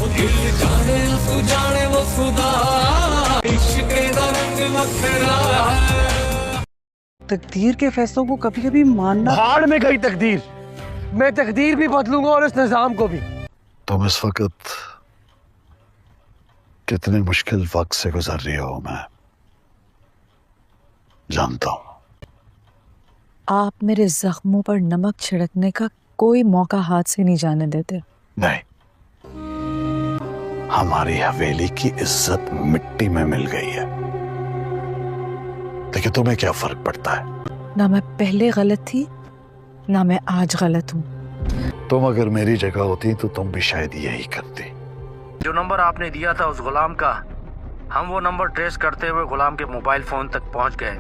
दिल जाने तू जाने वो खुदा, इश्क दा रंग वखरा है। तकदीर के फैसलों को कभी कभी मानना। भाड़ में गई तकदीर, मैं तकदीर भी बदलूंगा और इस निजाम को भी। तुम इस वक्त कितने मुश्किल वक्त से गुजर रही हो मैं जानता हूं। आप मेरे जख्मों पर नमक छिड़कने का कोई मौका हाथ से नहीं जाने देते। नहीं, हमारी हवेली की इज्जत मिट्टी में मिल गई है, लेकिन तुम्हें क्या फर्क पड़ता है? ना मैं पहले गलत थी ना मैं आज गलत हूँ। तुम अगर मेरी जगह होती तो तुम भी शायद यही करती। जो नंबर आपने दिया था उस गुलाम का, हम वो नंबर ट्रेस करते हुए गुलाम के मोबाइल फोन तक पहुंच गए।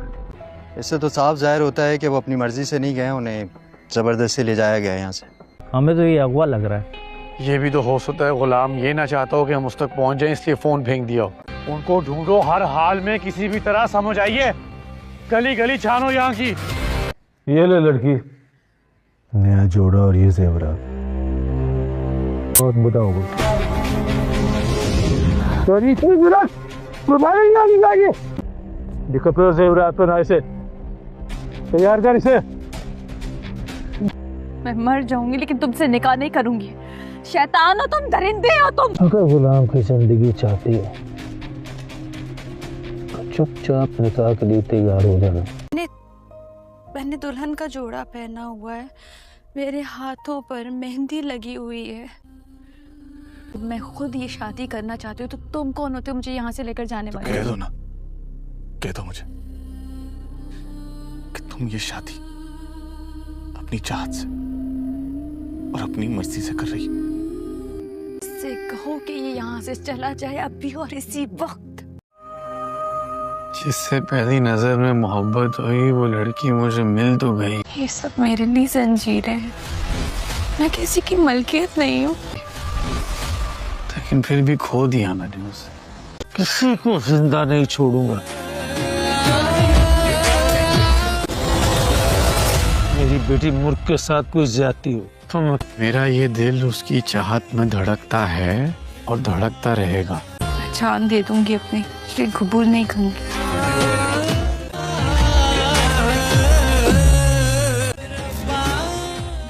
इससे तो साफ जाहिर होता है कि वो अपनी मर्जी से नहीं गए, उन्हें ज़बरदस्ती ले जाया गया यहाँ से। हमें तो ये अगवा लग रहा है। ये भी तो हो सकता है गुलाम ये ना चाहता हो कि हम उस तक पहुंच जाएं, इसलिए फोन फेंक दिया हो। उनको ढूंढो हर हाल में, किसी भी तरह समझ आइए, गली गली छानो यहाँ की। ये ले लड़की, नया जोड़ा और ये जेवरात बहुत बुरा होगा। दिक्कत जेवरात तो ना, इसे तैयार कर इसे। मैं मर जाऊंगी लेकिन तुमसे निकाह नहीं करूंगी। शैतान हो तुम, दरिंदे हो तुम। अगर गुलाम की जिंदगी चाहती है तो चुपचाप निकाह के लिए तैयार हो जाना। मैंने दुल्हन का जोड़ा पहना हुआ है, मेरे हाथों पर मेहंदी लगी हुई है। मैं खुद ये शादी करना चाहती हूँ, तो तुम कौन होते हो मुझे यहाँ से लेकर जाने वाले? कह दो ना, कह दो मुझे कि तुम ये शादी अपनी चाहत से और अपनी मर्जी से कर रही। इससे कहो कि ये यहाँ से चला जाए अभी और इसी वक्त। जिससे पहली नजर में मोहब्बत हुई वो लड़की मुझे मिल तो गई। ये सब मेरे लिए जंजीरें हैं, मैं किसी की मलकियत नहीं हूँ। लेकिन फिर भी खो दिया मैंने उसे। किसी को जिंदा नहीं छोड़ूंगा। मेरी बेटी मुर्ख के साथ कोई ज्यादती हो तो मेरा ये दिल उसकी चाहत में धड़कता है और धड़कता रहेगा। मैं जान दे दूंगी अपनी, लेकिन कबूल नहीं करूंगी।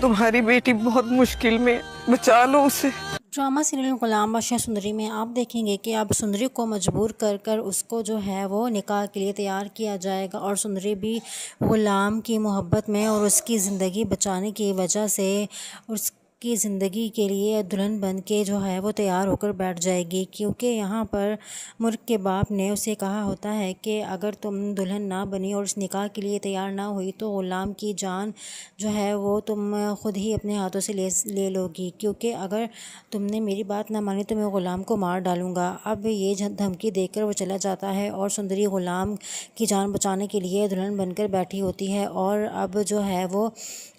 तुम्हारी बेटी बहुत मुश्किल में, बचा लो उसे। ड्रामा सीरियल गुलाम बादशाह सुंदरी में आप देखेंगे कि अब सुंदरी को मजबूर कर कर उसको जो है वो निकाह के लिए तैयार किया जाएगा, और सुंदरी भी गुलाम की मोहब्बत में और उसकी ज़िंदगी बचाने की वजह से उसकी ज़िंदगी के लिए दुल्हन बन के जो है वो तैयार होकर बैठ जाएगी। क्योंकि यहाँ पर मुर्ख के बाप ने उसे कहा होता है कि अगर तुम दुल्हन ना बनी और इस निकाह के लिए तैयार ना हुई तो गुलाम की जान जो है वो तुम ख़ुद ही अपने हाथों से ले लोगी, क्योंकि अगर तुमने मेरी बात ना मानी तो मैं गुलाम को मार डालूँगा। अब ये धमकी देकर वो चला जाता है और सुंदरी गुलाम की जान बचाने के लिए दुल्हन बनकर बैठी होती है। और अब जो है वो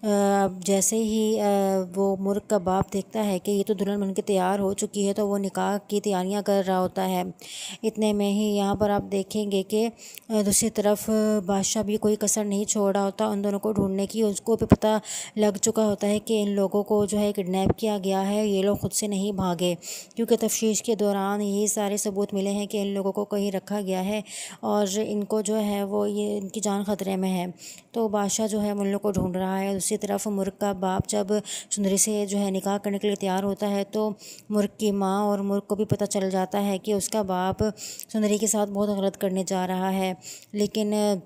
जैसे ही वो मुर्ख का बाप देखता है कि ये तो दुल्हन बनकर तैयार हो चुकी है, तो वो निकाह की तैयारियां कर रहा होता है। इतने में ही यहाँ पर आप देखेंगे कि दूसरी तरफ बादशाह भी कोई कसर नहीं छोड़ रहा होता उन दोनों को ढूंढने की। उसको भी पता लग चुका होता है कि इन लोगों को जो है किडनैप किया गया है, ये लोग खुद से नहीं भागे, क्योंकि तफ्तीश के दौरान यही सारे सबूत मिले हैं कि इन लोगों को कहीं रखा गया है और इनको जो है वो ये इनकी जान ख़तरे में है। तो बादशाह जो है उन लोगों को ढूंढ रहा है। दूसरी तरफ मुर्ख का बाप जब सुंदरी से जो है निकाह करने के लिए तैयार होता है तो मुर्ख की माँ और मुर्ख को भी पता चल जाता है कि उसका बाप सुंदरी के साथ बहुत गलत करने जा रहा है। लेकिन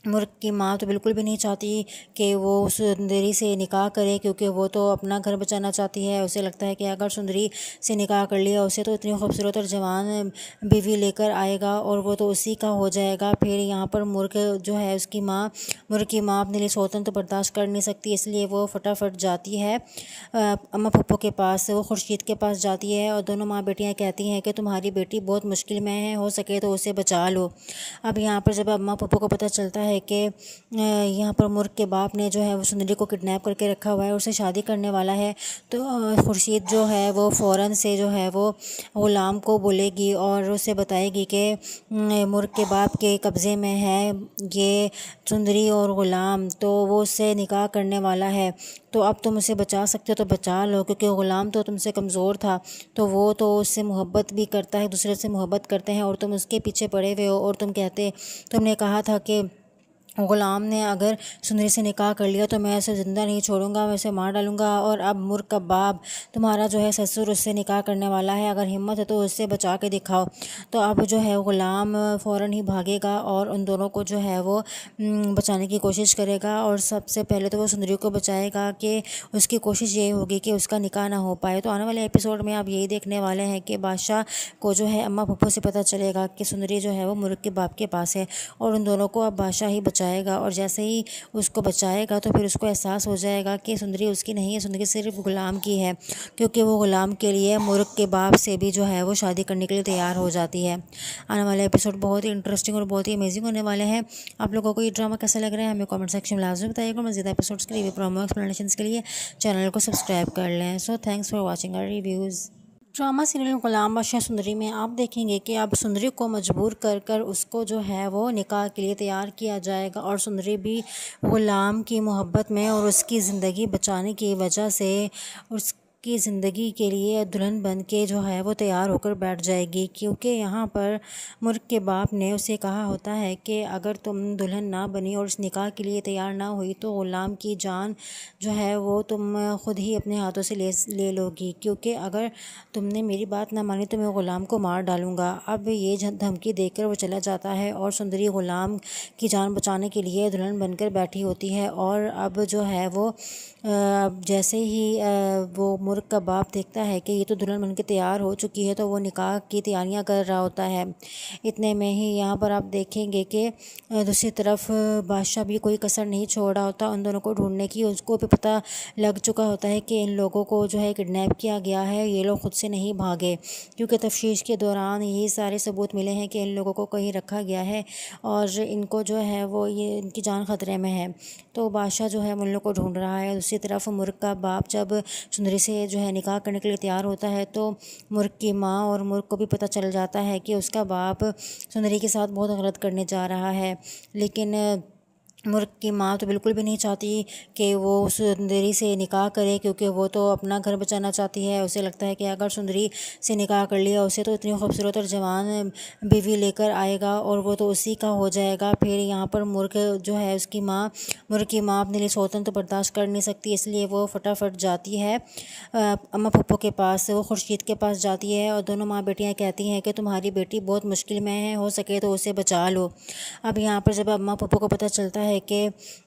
मुर्ख की माँ तो बिल्कुल भी नहीं चाहती कि वो सुंदरी से निकाह करे, क्योंकि वो तो अपना घर बचाना चाहती है। उसे लगता है कि अगर सुंदरी से निकाह कर लिया उसे तो इतनी खूबसूरत और जवान बीवी लेकर आएगा और वो तो उसी का हो जाएगा। फिर यहाँ पर मुर्ख जो है उसकी माँ, मुर्ख की माँ अपने लिए सौतन तो बर्दाश्त कर नहीं सकती, इसलिए वो फटाफट जाती है अम्मा पप्पो के पास, वो खुर्शीद के पास जाती है और दोनों माँ बेटियाँ कहती हैं कि तुम्हारी बेटी बहुत मुश्किल में है, हो सके तो उसे बचा लो। अब यहाँ पर जब अम्मा पप्पो को पता चलता है है कि यहाँ पर मुर्ग के बाप ने जो है वो सुंदरी को किडनैप करके रखा हुआ है और उससे शादी करने वाला है। तो खुर्शीद जो है वो फ़ौरन से जो है वो ग़ुलाम को बोलेगी और उसे बताएगी कि मुर्ग के बाप के कब्ज़े में है ये सुंदरी और ग़ुलाम, तो वो उससे निकाह करने वाला है। तो अब तुम उसे बचा सकते हो तो बचा लो, क्योंकि ग़ुलाम तो तुमसे कमज़ोर था, तो वो तो उससे मोहब्बत भी करता है, दूसरे से मोहब्बत करते हैं और तुम उसके पीछे पड़े हुए हो। और तुमने कहा था कि ग़ुलाम ने अगर सुंदरी से निकाह कर लिया तो मैं उसे ज़िंदा नहीं छोड़ूंगा, मैं उसे मार डालूंगा। और अब मुर्ग का बाप तुम्हारा जो है ससुर उससे निकाह करने वाला है, अगर हिम्मत है तो उससे बचा के दिखाओ। तो अब जो है ग़ुलाम फ़ौरन ही भागेगा और उन दोनों को जो है वो बचाने की कोशिश करेगा। और सबसे पहले तो वो सुंदरी को बचाएगा कि उसकी कोशिश ये होगी कि उसका निकाह ना हो पाए। तो आने वाले एपिसोड में आप यही देखने वाले हैं कि बादशाह को जो है अम्मा पप्पू से पता चलेगा कि सुंदरी जो है वो मुर्ग के बाप के पास है और उन दोनों को अब बादशाह ही बचाएगा। और जैसे ही उसको बचाएगा तो फिर उसको एहसास हो जाएगा कि सुंदरी उसकी नहीं है, सुंदरी सिर्फ ग़ुलाम की है, क्योंकि वो ग़ुलाम के लिए मुर्ग के बाप से भी जो है वो शादी करने के लिए तैयार हो जाती है। आने वाले एपिसोड बहुत ही इंटरेस्टिंग और बहुत ही अमेजिंग होने वाले हैं। आप लोगों को ये ड्रामा कैसा लग रहा है हमें कमेंट सेक्शन में लाजमी बताइएगा। मज़ीद एपिसोड्स के लिए प्रोमो एक्सप्लेनेशन के लिए चैनल को सब्सक्राइब कर लें। So thanks for watching our reviews. Drama serial Ghulam Badshah Sundari में आप देखेंगे कि अब सुंदरी को मजबूर कर उसको जो है वो निकाह के लिए तैयार किया जाएगा और सुंदरी भी ग़ुलाम की मोहब्बत में और उसकी ज़िंदगी बचाने की वजह से उसकी ज़िंदगी के लिए दुल्हन बन के जो है वो तैयार होकर बैठ जाएगी। क्योंकि यहाँ पर मुर्ग के बाप ने उसे कहा होता है कि अगर तुम दुल्हन ना बनी और इस निकाह के लिए तैयार ना हुई तो ग़ुलाम की जान जो है वो तुम ख़ुद ही अपने हाथों से ले लोगी, क्योंकि अगर तुमने मेरी बात ना मानी तो मैं ग़ुलाम को मार डालूँगा। अब ये धमकी देकर वो चला जाता है और सुंदरी ग़ुलाम की जान बचाने के लिए दुल्हन बनकर बैठी होती है। और अब जो है वो जैसे ही वो मुर्ग का बाप देखता है कि ये तो दुल्हन बनकर तैयार हो चुकी है तो वो निकाह की तैयारियां कर रहा होता है। इतने में ही यहाँ पर आप देखेंगे कि दूसरी तरफ बादशाह भी कोई कसर नहीं छोड़ रहा होता उन दोनों को ढूंढने की। उसको भी पता लग चुका होता है कि इन लोगों को जो है किडनैप किया गया है, ये लोग खुद से नहीं भागे, क्योंकि तफ्तीश के दौरान यही सारे सबूत मिले हैं कि इन लोगों को कहीं रखा गया है और इनको जो है वो ये इनकी जान ख़तरे में है। तो बादशाह जो है उन लोगों को ढूंढ रहा है। दूसरी तरफ मुर्ग का बाप जब सुंदरी से जो है निकाह करने के लिए तैयार होता है तो मुर्ग की माँ और मुर्ग को भी पता चल जाता है कि उसका बाप सुंदरी के साथ बहुत गलत करने जा रहा है। लेकिन मुर्ग की माँ तो बिल्कुल भी नहीं चाहती कि वो सुंदरी से निकाह करे, क्योंकि वो तो अपना घर बचाना चाहती है। उसे लगता है कि अगर सुंदरी से निकाह कर लिया उसे तो इतनी खूबसूरत और जवान बीवी लेकर आएगा और वो तो उसी का हो जाएगा। फिर यहाँ पर मुर्ग जो है उसकी माँ मुर्ग की माँ अपने लिए सौतन तो बर्दाश्त कर नहीं सकती, इसलिए वो फटाफट जाती है अम्मा पप्पू के पास, वो खुर्शीद के पास जाती है और दोनों माँ बेटियाँ कहती हैं कि तुम्हारी बेटी बहुत मुश्किल में है, हो सके तो उसे बचा लो। अब यहाँ पर जब अम्मा पप्पू को पता चलता है कि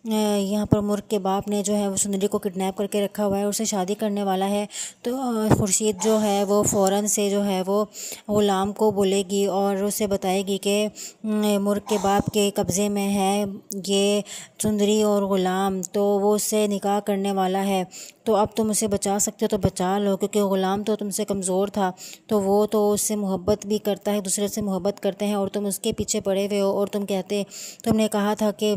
यहाँ पर मुर्ग के बाप ने जो है वो सुंदरी को किडनैप करके रखा हुआ है और उससे शादी करने वाला है, तो खुर्शीद जो है वो फ़ौरन से जो है वो ग़ुलाम को बोलेगी और उसे बताएगी कि मुर्ग के बाप के कब्ज़े में है ये सुंदरी और ग़ुलाम, तो वो उससे निकाह करने वाला है। तो अब तुम उसे बचा सकते हो तो बचा लो, क्योंकि ग़ुलाम तो तुमसे कमज़ोर था, तो वो तो उससे मोहब्बत भी करता है, दूसरे से मोहब्बत करते हैं और तुम उसके पीछे पड़े हुए हो। और तुमने कहा था कि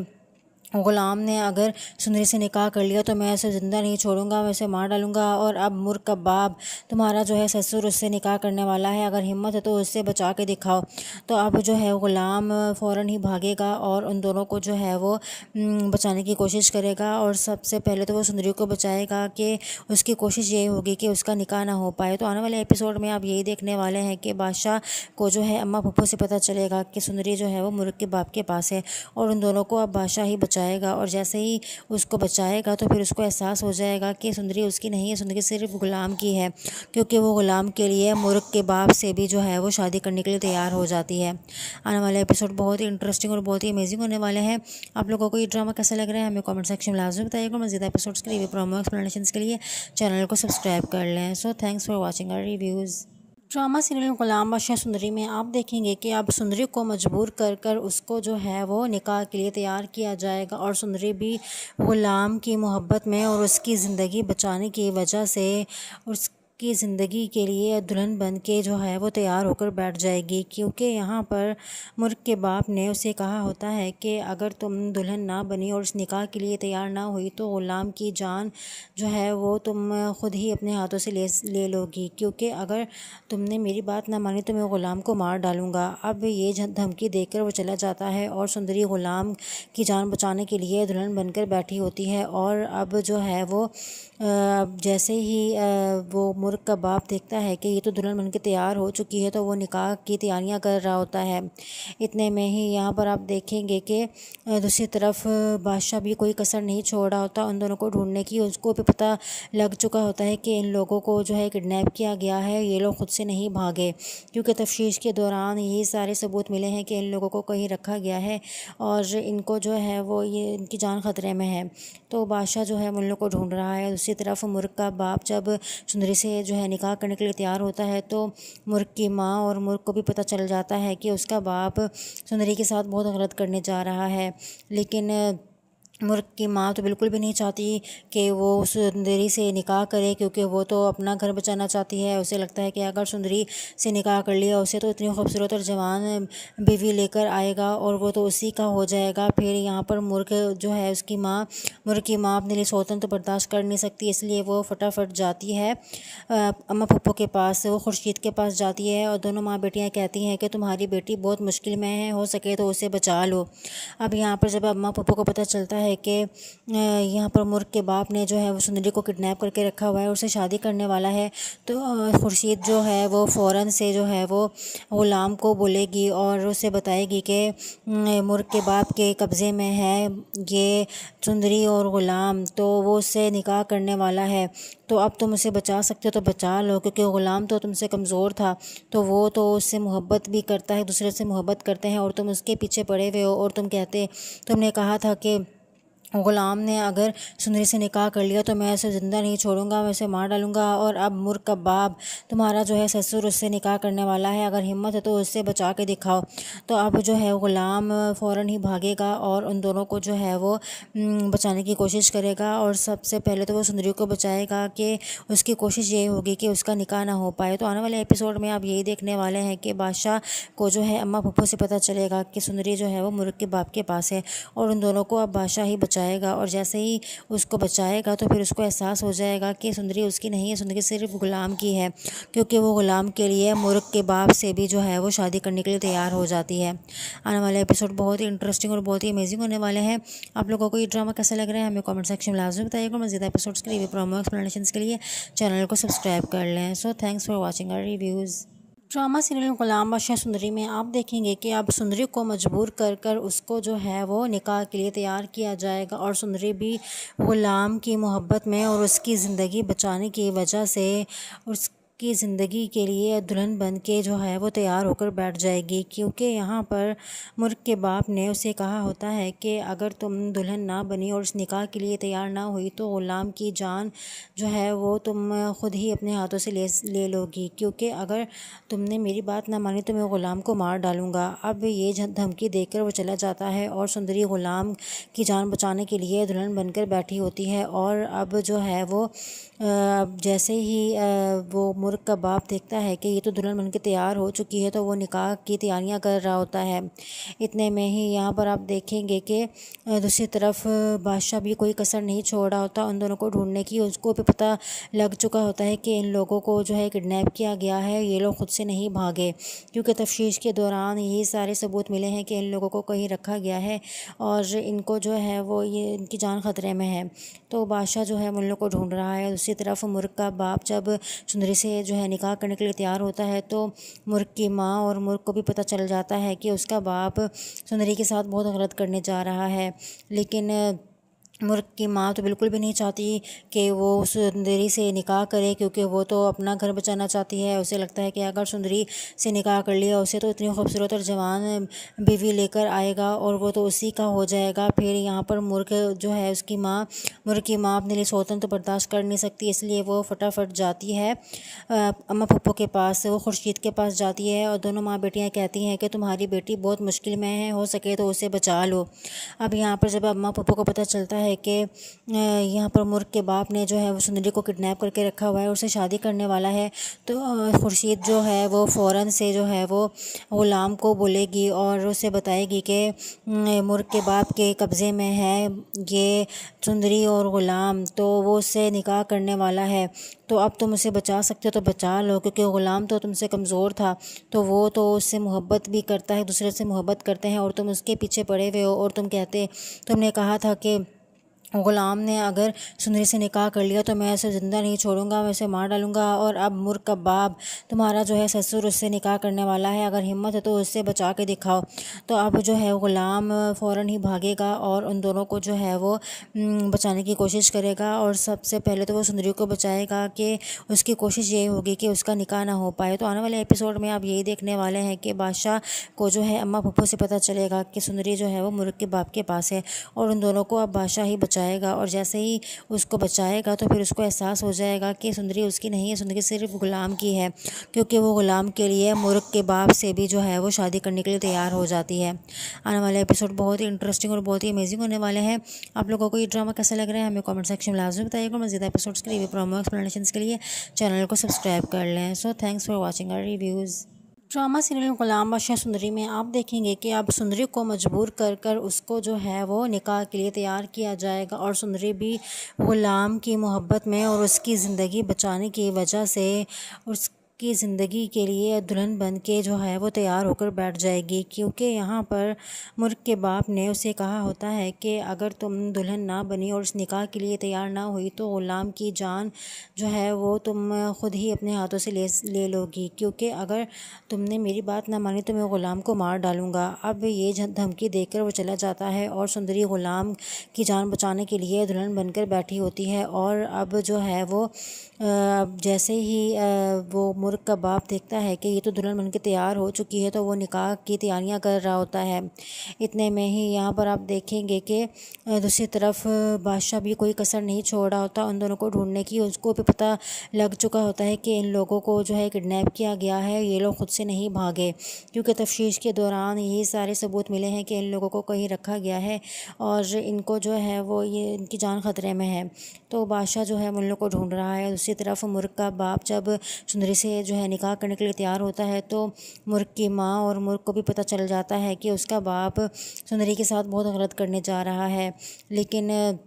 ग़ुलाम ने अगर सुंदरी से निकाह कर लिया तो मैं उसे ज़िंदा नहीं छोड़ूंगा, मैं उसे मार डालूंगा। और अब मुर्ग का बाप तुम्हारा जो है ससुर उससे निकाह करने वाला है, अगर हिम्मत है तो उससे बचा के दिखाओ। तो अब जो है ग़ुलाम फ़ौरन ही भागेगा और उन दोनों को जो है वो बचाने की कोशिश करेगा। और सबसे पहले तो वो सुंदरी को बचाएगा कि उसकी कोशिश ये होगी कि उसका निकाह ना हो पाए। तो आने वाले एपिसोड में आप यही देखने वाले हैं कि बादशाह को जो है अम्मा पप्पू से पता चलेगा कि सुंदरी जो है वो मुर्ग के बाप के पास है और उन दोनों को अब बादशाह ही बचाएगा। और जैसे ही उसको बचाएगा तो फिर उसको एहसास हो जाएगा कि सुंदरी उसकी नहीं है, सुंदरी सिर्फ ग़ुलाम की है, क्योंकि वो ग़ुलाम के लिए मुर्ग के बाप से भी जो है वो शादी करने के लिए तैयार हो जाती है। आने वाले एपिसोड बहुत ही इंटरेस्टिंग और बहुत ही अमेजिंग होने वाले हैं। आप लोगों को ये ड्रामा कैसा लग रहा है हमें कमेंट सेक्शन में लाजमी बताइएगा। मज़ीद एपिसोड्स के लिए प्रोमो एक्सप्लेनेशन के लिए चैनल को सब्सक्राइब कर लें। So thanks for watching our reviews. Drama serial Ghulam Badshah Sundari में आप देखेंगे कि अब सुंदरी को मजबूर कर उसको जो है वो निकाह के लिए तैयार किया जाएगा और सुंदरी भी ग़ुलाम की मोहब्बत में और उसकी ज़िंदगी बचाने की वजह से की ज़िंदगी के लिए दुल्हन बन के जो है वो तैयार होकर बैठ जाएगी, क्योंकि यहाँ पर मुर्क के बाप ने उसे कहा होता है कि अगर तुम दुल्हन ना बनी और इस निकाह के लिए तैयार ना हुई तो ग़ुलाम की जान जो है वो तुम ख़ुद ही अपने हाथों से ले लोगी, क्योंकि अगर तुमने मेरी बात ना मानी तो मैं ग़ुलाम को मार डालूँगा। अब ये धमकी देकर वो चला जाता है और सुंदरी ग़ुलाम की जान बचाने के लिए दुल्हन बनकर बैठी होती है। और अब जो है वो जैसे ही वो मुर्क का बाप देखता है कि ये तो दुल्हन बनकर तैयार हो चुकी है तो वो निकाह की तैयारियां कर रहा होता है। इतने में ही यहाँ पर आप देखेंगे कि दूसरी तरफ बादशाह भी कोई कसर नहीं छोड़ रहा होता उन दोनों को ढूंढने की। उसको भी पता लग चुका होता है कि इन लोगों को जो है किडनैप किया गया है, ये लोग खुद से नहीं भागे, क्योंकि तफ्तीश के दौरान यही सारे सबूत मिले हैं कि इन लोगों को कहीं रखा गया है और इनको जो है वो ये इनकी जान ख़तरे में है। तो बादशाह जो है उन लोगों को ढूंढ रहा है। दूसरी तरफ मुर्क का बाप जब सुंदरी से जो है निकाह करने के लिए तैयार होता है तो मुर्क की माँ और मुर्क को भी पता चल जाता है कि उसका बाप सुंदरी के साथ बहुत गलत करने जा रहा है। लेकिन मुर्क की माँ तो बिल्कुल भी नहीं चाहती कि वो सुंदरी से निकाह करे, क्योंकि वो तो अपना घर बचाना चाहती है। उसे लगता है कि अगर सुंदरी से निकाह कर लिया उसे तो इतनी खूबसूरत और जवान बीवी लेकर आएगा और वो तो उसी का हो जाएगा। फिर यहाँ पर मुर्क जो है उसकी माँ मुर्क की माँ अपने लिए सौतन तो बर्दाश्त कर नहीं सकती, इसलिए वो फटाफट जाती है अम्मा पप्पो के पास। वो खुर्शीद के पास जाती है और दोनों माँ बेटियाँ कहती हैं कि तुम्हारी बेटी बहुत मुश्किल में है, हो सके तो उसे बचा लो। अब यहाँ पर जब अम्मा पप्पो को पता चलता है कि यहाँ पर मुर्क के बाप ने जो है वो सुंदरी को किडनैप करके रखा हुआ है, उससे शादी करने वाला है, तो खुर्शीद जो है वो फ़ौरन से जो है वो ग़ुलाम को बोलेगी और उसे बताएगी कि मुर्क के बाप के कब्ज़े में है ये सुंदरी और ग़ुलाम, तो वो उससे निकाह करने वाला है। तो अब तुम उसे बचा सकते हो तो बचा लो, क्योंकि ग़ुलाम तो तुमसे कमज़ोर था, तो वो तो उससे मोहब्बत भी करता है, दूसरे से मोहब्बत करते हैं और तुम उसके पीछे पड़े हुए हो। और तुमने कहा था कि ग़ुलाम ने अगर सुंदरी से निकाह कर लिया तो मैं उसे ज़िंदा नहीं छोड़ूंगा, मैं उसे मार डालूंगा। और अब मुर्क का बाप तुम्हारा जो है ससुर उससे निकाह करने वाला है, अगर हिम्मत है तो उससे बचा के दिखाओ। तो अब जो है ग़ुलाम फ़ौरन ही भागेगा और उन दोनों को जो है वो बचाने की कोशिश करेगा। और सबसे पहले तो वो सुंदरी को बचाएगा कि उसकी कोशिश ये होगी कि उसका निकाह ना हो पाए। तो आने वाले एपिसोड में आप यही देखने वाले हैं कि बादशाह को जो है अम्मा पप्पो से पता चलेगा कि सुंदरी जो है वो मुर्क के बाप के पास है और उन दोनों को अब बादशाह ही बचाएगा। और जैसे ही उसको बचाएगा तो फिर उसको एहसास हो जाएगा कि सुंदरी उसकी नहीं है, सुंदरी सिर्फ ग़ुलाम की है, क्योंकि वो ग़ुलाम के लिए मुर्क के बाप से भी जो है वो शादी करने के लिए तैयार हो जाती है। आने वाले एपिसोड बहुत ही इंटरेस्टिंग और बहुत ही अमेजिंग होने वाले हैं। आप लोगों को ये ड्रामा कैसा लग रहा है हमें कमेंट सेक्शन में लाजमी बताइएगा। मज़ीद एपिसोड्स के लिए प्रोमो एक्सप्लेनेशन के लिए चैनल को सब्सक्राइब कर लें। So thanks for watching our reviews. Drama serial Ghulam Badshah Sundari में आप देखेंगे कि अब सुंदरी को मजबूर कर उसको जो है वो निकाह के लिए तैयार किया जाएगा और सुंदरी भी ग़ुलाम की मोहब्बत में और उसकी ज़िंदगी बचाने की वजह से की ज़िंदगी के लिए दुल्हन बन के जो है वो तैयार होकर बैठ जाएगी, क्योंकि यहाँ पर मुर्क के बाप ने उसे कहा होता है कि अगर तुम दुल्हन ना बनी और इस निकाह के लिए तैयार ना हुई तो ग़ुलाम की जान जो है वो तुम ख़ुद ही अपने हाथों से ले लोगी, क्योंकि अगर तुमने मेरी बात ना मानी तो मैं ग़ुलाम को मार डालूँगा। अब ये धमकी देकर वो चला जाता है और सुंदरी ग़ुलाम की जान बचाने के लिए दुल्हन बनकर बैठी होती है। और अब जो है वो जैसे ही वो मुर्क का बाप देखता है कि ये तो दुल्हन बनकर तैयार हो चुकी है तो वो निकाह की तैयारियां कर रहा होता है। इतने में ही यहाँ पर आप देखेंगे कि दूसरी तरफ बादशाह भी कोई कसर नहीं छोड़ रहा होता उन दोनों को ढूंढने की। उसको भी पता लग चुका होता है कि इन लोगों को जो है किडनैप किया गया है, ये लोग खुद से नहीं भागे, क्योंकि तफ्तीश के दौरान यही सारे सबूत मिले हैं कि इन लोगों को कहीं रखा गया है और इनको जो है वो ये इनकी जान ख़तरे में है। तो बादशाह जो है उन लोगों को ढूंढ रहा है। दूसरी तरफ मुर्क का बाप जब सुंदरी से जो है निकाह करने के लिए तैयार होता है तो मुर्क की माँ और मुर्क को भी पता चल जाता है कि उसका बाप सुंदरी के साथ बहुत गलत करने जा रहा है। लेकिन मुर्क की माँ तो बिल्कुल भी नहीं चाहती कि वो सुंदरी से निकाह करे, क्योंकि वो तो अपना घर बचाना चाहती है। उसे लगता है कि अगर सुंदरी से निकाह कर लिया उसे तो इतनी खूबसूरत और जवान बीवी लेकर आएगा और वो तो उसी का हो जाएगा। फिर यहाँ पर मुर्क जो है उसकी माँ मुर्क की माँ अपने लिए सौतन तो बर्दाश्त कर नहीं सकती, इसलिए वो फटाफट जाती है अम्मा पप्पो के पास। वो खुर्शीद के पास जाती है और दोनों माँ बेटियाँ कहती हैं कि तुम्हारी बेटी बहुत मुश्किल में है, हो सके तो उसे बचा लो। अब यहाँ पर जब अम्मा पप्पो को पता चलता है है कि यहाँ पर मुर्ग के बाप ने जो है वो सुंदरी को किडनैप करके रखा हुआ है और उससे शादी करने वाला है। तो खुर्शीद जो है वो फ़ौरन से जो है वो ग़ुलाम को बोलेगी और उसे बताएगी कि मुर्ग के बाप के कब्ज़े में है ये सुंदरी और ग़ुलाम, तो वो उससे निकाह करने वाला है। तो अब तुम उसे बचा सकते हो तो बचा लो, क्योंकि ग़ुलाम तो तुमसे कमज़ोर था, तो वो तो उससे मोहब्बत भी करता है, दूसरे से मोहब्बत करते हैं और तुम उसके पीछे पड़े हुए हो। और तुमने कहा था कि ग़ुलाम ने अगर सुंदरी से निकाह कर लिया तो मैं उसे ज़िंदा नहीं छोड़ूंगा, मैं उसे मार डालूंगा। और अब मुर्ग का बाप तुम्हारा जो है ससुर उससे निकाह करने वाला है, अगर हिम्मत है तो उससे बचा के दिखाओ। तो अब जो है ग़ुलाम फ़ौरन ही भागेगा और उन दोनों को जो है वो बचाने की कोशिश करेगा। और सबसे पहले तो वो सुंदरी को बचाएगा कि उसकी कोशिश ये होगी कि उसका निकाह ना हो पाए। तो आने वाले एपिसोड में आप यही देखने वाले हैं कि बादशाह को जो है अम्मा पप्पू से पता चलेगा कि सुंदरी जो है वो मुर्ग के बाप के पास है और उन दोनों को अब बादशाह ही बचाएगा। और जैसे ही उसको बचाएगा तो फिर उसको एहसास हो जाएगा कि सुंदरी उसकी नहीं है, सुंदरी सिर्फ ग़ुलाम की है, क्योंकि वो ग़ुलाम के लिए मुर्ग के बाप से भी जो है वो शादी करने के लिए तैयार हो जाती है। आने वाले एपिसोड बहुत ही इंटरेस्टिंग और बहुत ही अमेजिंग होने वाले हैं। आप लोगों को ये ड्रामा कैसा लग रहा है हमें कमेंट सेक्शन में लाजमी बताइएगा। मज़ीद एपिसोड्स के लिए प्रोमो एक्सप्लेनेशन के लिए चैनल को सब्सक्राइब कर लें। So thanks for watching our reviews. Drama serial Ghulam Badshah Sundari में आप देखेंगे कि अब सुंदरी को मजबूर कर उसको जो है वो निकाह के लिए तैयार किया जाएगा और सुंदरी भी ग़ुलाम की मोहब्बत में और उसकी ज़िंदगी बचाने की वजह से उसकी ज़िंदगी के लिए दुल्हन बन के जो है वो तैयार होकर बैठ जाएगी। क्योंकि यहाँ पर मुर्ग के बाप ने उसे कहा होता है कि अगर तुम दुल्हन ना बनी और उस निकाह के लिए तैयार ना हुई तो ग़ुलाम की जान जो है वो तुम ख़ुद ही अपने हाथों से ले लोगी, क्योंकि अगर तुमने मेरी बात ना मानी तो मैं ग़ुलाम को मार डालूँगा। अब ये धमकी देकर वो चला जाता है और सुंदरी ग़ुलाम की जान बचाने के लिए दुल्हन बनकर बैठी होती है। और अब जो है वो जैसे ही वो मुर्ग का बाप देखता है कि ये तो दुल्हन बनकर तैयार हो चुकी है तो वो निकाह की तैयारियां कर रहा होता है। इतने में ही यहाँ पर आप देखेंगे कि दूसरी तरफ बादशाह भी कोई कसर नहीं छोड़ रहा होता उन दोनों को ढूंढने की। उसको भी पता लग चुका होता है कि इन लोगों को जो है किडनैप किया गया है, ये लोग खुद से नहीं भागे, क्योंकि तफ्तीश के दौरान यही सारे सबूत मिले हैं कि इन लोगों को कहीं रखा गया है और इनको जो है वो ये इनकी जान ख़तरे में है। तो बादशाह जो है उन लोगों को ढूंढ रहा है। दूसरी तरफ मुर्ग का बाप जब सुंदरी से जो है निकाह करने के लिए तैयार होता है तो मुर्ग की माँ और मुर्ग को भी पता चल जाता है कि उसका बाप सुंदरी के साथ बहुत गलत करने जा रहा है। लेकिन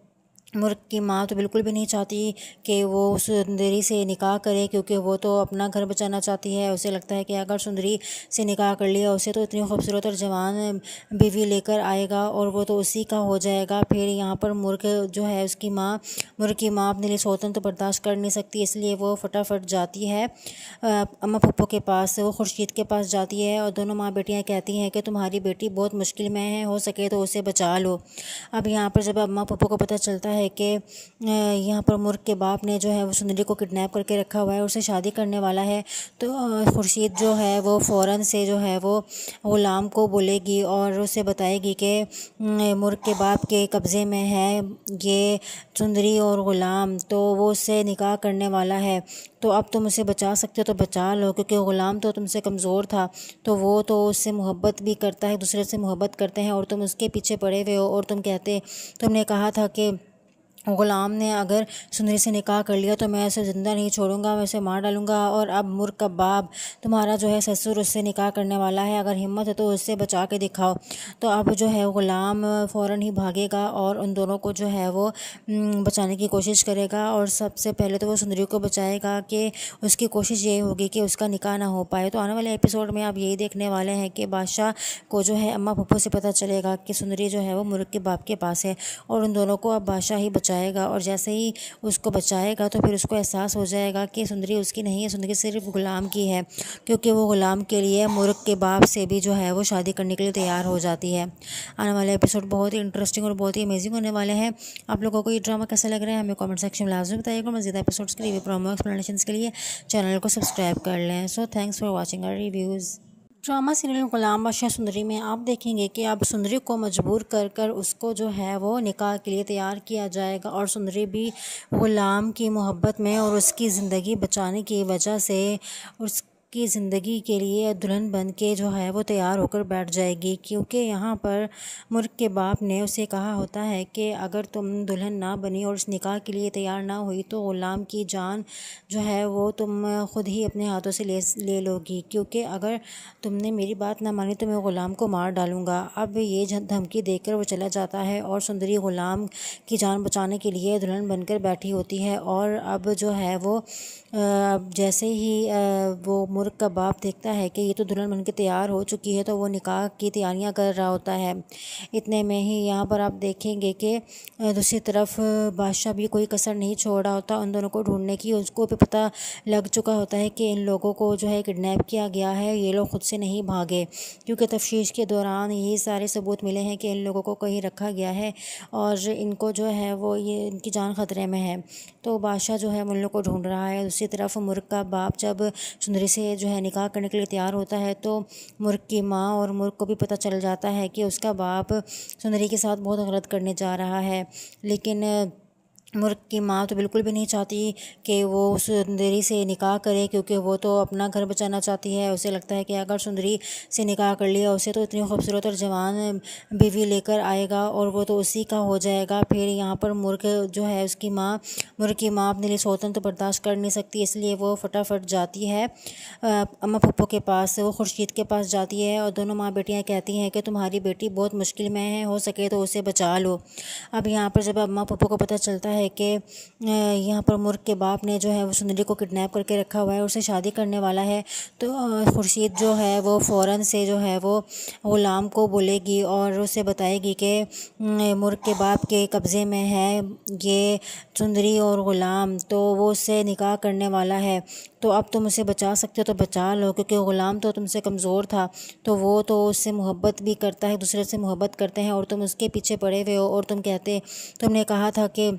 मुर्ग की माँ तो बिल्कुल भी नहीं चाहती कि वो सुंदरी से निकाह करे, क्योंकि वो तो अपना घर बचाना चाहती है। उसे लगता है कि अगर सुंदरी से निकाह कर लिया उसे तो इतनी खूबसूरत और जवान बीवी लेकर आएगा और वो तो उसी का हो जाएगा। फिर यहाँ पर मुर्ग जो है उसकी माँ मुर्ग की माँ अपने लिए सौतन तो बर्दाश्त कर नहीं सकती, इसलिए वो फटाफट जाती है अम्मा पप्पू के पास, वो खुर्शीद के पास जाती है और दोनों माँ बेटियाँ कहती हैं कि तुम्हारी बेटी बहुत मुश्किल में है, हो सके तो उसे बचा लो। अब यहाँ पर जब अम्मा पप्पू को पता चलता है कि यहाँ पर मुर्ग के बाप ने जो है वो सुंदरी को किडनैप करके रखा हुआ है और उससे शादी करने वाला है, तो खुर्शीद जो है वो फ़ौरन से जो है वो ग़ुलाम को बोलेगी और उसे बताएगी कि मुर्ग के बाप के कब्ज़े में है ये सुंदरी और ग़ुलाम, तो वो उससे निकाह करने वाला है। तो अब तुम उसे बचा सकते हो तो बचा लो, क्योंकि ग़ुलाम तो तुमसे कमज़ोर था, तो वो तो उससे मोहब्बत भी करता है, दूसरे से मोहब्बत करते हैं और तुम उसके पीछे पड़े हुए हो। और तुमने कहा था कि ग़ुलाम ने अगर सुंदरी से निकाह कर लिया तो मैं उसे ज़िंदा नहीं छोड़ूंगा, मैं उसे मार डालूंगा। और अब मुर्ग का बाप तुम्हारा जो है ससुर उससे निकाह करने वाला है, अगर हिम्मत है तो उससे बचा के दिखाओ। तो अब जो है ग़ुलाम फ़ौरन ही भागेगा और उन दोनों को जो है वो बचाने की कोशिश करेगा। और सबसे पहले तो वो सुंदरी को बचाएगा कि उसकी कोशिश ये होगी कि उसका निकाह ना हो पाए। तो आने वाले एपिसोड में आप यही देखने वाले हैं कि बादशाह को जो है अम्मा पप्पू से पता चलेगा कि सुंदरी जो है वो मुर्ग के बाप के पास है और उन दोनों को अब बादशाह ही बचाएगा। और जैसे ही उसको बचाएगा तो फिर उसको एहसास हो जाएगा कि सुंदरी उसकी नहीं है, सुंदरी सिर्फ ग़ुलाम की है, क्योंकि वो ग़ुलाम के लिए मुर्ग के बाप से भी जो है वो शादी करने के लिए तैयार हो जाती है। आने वाले एपिसोड बहुत ही इंटरेस्टिंग और बहुत ही अमेजिंग होने वाले हैं। आप लोगों को ये ड्रामा कैसा लग रहा है हमें कमेंट सेक्शन में लाजमी बताइएगा। मज़ीद एपिसोड्स के लिए प्रोमो एक्सप्लेनेशन के लिए चैनल को सब्सक्राइब कर लें। So thanks for watching our reviews. Drama serial Ghulam Badshah Sundari में आप देखेंगे कि अब सुंदरी को मजबूर कर उसको जो है वो निकाह के लिए तैयार किया जाएगा और सुंदरी भी ग़ुलाम की मोहब्बत में और उसकी ज़िंदगी बचाने की वजह से की ज़िंदगी के लिए दुल्हन बन के जो है वो तैयार होकर बैठ जाएगी, क्योंकि यहाँ पर मुर्क के बाप ने उसे कहा होता है कि अगर तुम दुल्हन ना बनी और इस निकाह के लिए तैयार ना हुई तो ग़ुलाम की जान जो है वो तुम ख़ुद ही अपने हाथों से ले लोगी, क्योंकि अगर तुमने मेरी बात ना मानी तो मैं ग़ुलाम को मार डालूँगा। अब ये धमकी देकर वो चला जाता है और सुंदरी ग़ुलाम की जान बचाने के लिए दुल्हन बनकर बैठी होती है। और अब जो है वो जैसे ही वो मुर्क का बाप देखता है कि ये तो दुल्हन बनकर तैयार हो चुकी है तो वो निकाह की तैयारियां कर रहा होता है। इतने में ही यहाँ पर आप देखेंगे कि दूसरी तरफ बादशाह भी कोई कसर नहीं छोड़ रहा होता उन दोनों को ढूंढने की। उसको भी पता लग चुका होता है कि इन लोगों को जो है किडनैप किया गया है, ये लोग खुद से नहीं भागे, क्योंकि तफ्तीश के दौरान यही सारे सबूत मिले हैं कि इन लोगों को कहीं रखा गया है और इनको जो है वो ये इनकी जान ख़तरे में है। तो बादशाह जो है उन लोगों को ढूंढ रहा है। दूसरी तरफ मुर्क का बाप जब सुंदरी से जो है निकाह करने के लिए तैयार होता है तो मुर्क की माँ और मुर्क को भी पता चल जाता है कि उसका बाप सुंदरी के साथ बहुत गलत करने जा रहा है। लेकिन मुर्क की माँ तो बिल्कुल भी नहीं चाहती कि वो सुंदरी से निकाह करे, क्योंकि वो तो अपना घर बचाना चाहती है। उसे लगता है कि अगर सुंदरी से निकाह कर लिया उसे तो इतनी खूबसूरत और जवान बीवी लेकर आएगा और वो तो उसी का हो जाएगा। फिर यहाँ पर मुर्क जो है उसकी माँ मुर्क की माँ अपने लिए सौतन तो बर्दाश्त कर नहीं सकती, इसलिए वो फटाफट जाती है अम्मा पप्पो के पास। वो खुर्शीद के पास जाती है और दोनों माँ बेटियाँ कहती हैं कि तुम्हारी बेटी बहुत मुश्किल में है, हो सके तो उसे बचा लो। अब यहाँ पर जब अम्मा पप्पो को पता चलता है कि यहाँ पर मुर्क के बाप ने जो है वो सुंदरी को किडनैप करके रखा हुआ है, उससे शादी करने वाला है, तो खुर्शीद जो है वो फ़ौरन से जो है वो ग़ुलाम को बोलेगी और उसे बताएगी कि मुर्क के बाप के कब्ज़े में है ये सुंदरी और ग़ुलाम, तो वो उससे निकाह करने वाला है। तो अब तुम उसे बचा सकते हो तो बचा लो, क्योंकि ग़ुलाम तो तुमसे कमज़ोर था, तो वो तो उससे मोहब्बत भी करता है, दूसरे से मोहब्बत करते हैं और तुम उसके पीछे पड़े हुए हो। और तुमने कहा था कि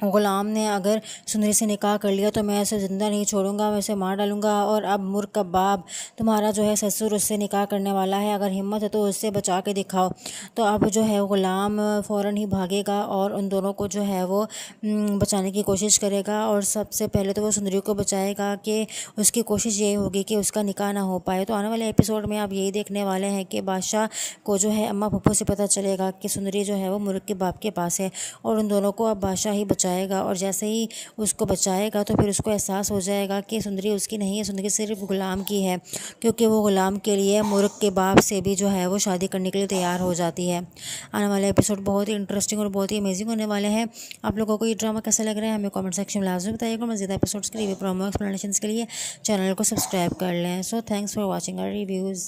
ग़ुलाम ने अगर सुंदरी से निकाह कर लिया तो मैं उसे ज़िंदा नहीं छोड़ूंगा, मैं उसे मार डालूंगा। और अब मुर्क का बाप तुम्हारा जो है ससुर उससे निकाह करने वाला है, अगर हिम्मत है तो उससे बचा के दिखाओ। तो अब जो है ग़ुलाम फ़ौरन ही भागेगा और उन दोनों को जो है वो बचाने की कोशिश करेगा। और सबसे पहले तो वो सुंदरी को बचाएगा कि उसकी कोशिश ये होगी कि उसका निकाह ना हो पाए। तो आने वाले एपिसोड में आप यही देखने वाले हैं कि बादशाह को जो है अम्मा पप्पो से पता चलेगा कि सुंदरी जो है वो मुर्क के बाप के पास है और उन दोनों को अब बादशाह ही बचाएगा। और जैसे ही उसको बचाएगा तो फिर उसको एहसास हो जाएगा कि सुंदरी उसकी नहीं है, सुंदरी सिर्फ ग़ुलाम की है, क्योंकि वो ग़ुलाम के लिए मुर्क के बाप से भी जो है वो शादी करने के लिए तैयार हो जाती है। आने वाले एपिसोड बहुत ही इंटरेस्टिंग और बहुत ही अमेजिंग होने वाले हैं। आप लोगों को ये ड्रामा कैसा लग रहा है हमें कमेंट सेक्शन में लाजमी बताइएगा। मज़ीद एपिसोड्स के लिए प्रोमो एक्सप्लेनेशन के लिए चैनल को सब्सक्राइब कर लें। So thanks for watching our reviews.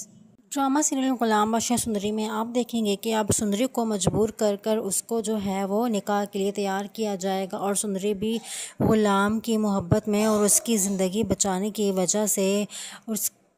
Drama serial Ghulam Badshah Sundari में आप देखेंगे कि अब सुंदरी को मजबूर कर उसको जो है वो निकाह के लिए तैयार किया जाएगा और सुंदरी भी ग़ुलाम की मोहब्बत में और उसकी ज़िंदगी बचाने की वजह से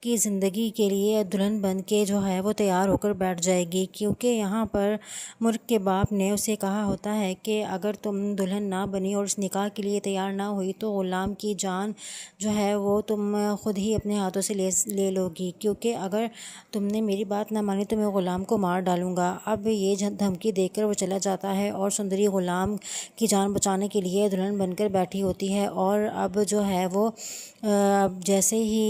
की ज़िंदगी के लिए दुल्हन बन के जो है वो तैयार होकर बैठ जाएगी, क्योंकि यहाँ पर मुर्क के बाप ने उसे कहा होता है कि अगर तुम दुल्हन ना बनी और इस निकाह के लिए तैयार ना हुई तो ग़ुलाम की जान जो है वो तुम ख़ुद ही अपने हाथों से ले लोगी, क्योंकि अगर तुमने मेरी बात ना मानी तो मैं ग़ुलाम को मार डालूँगा। अब ये धमकी देकर वो चला जाता है और सुंदरी ग़ुलाम की जान बचाने के लिए दुल्हन बनकर बैठी होती है। और अब जो है वो जैसे ही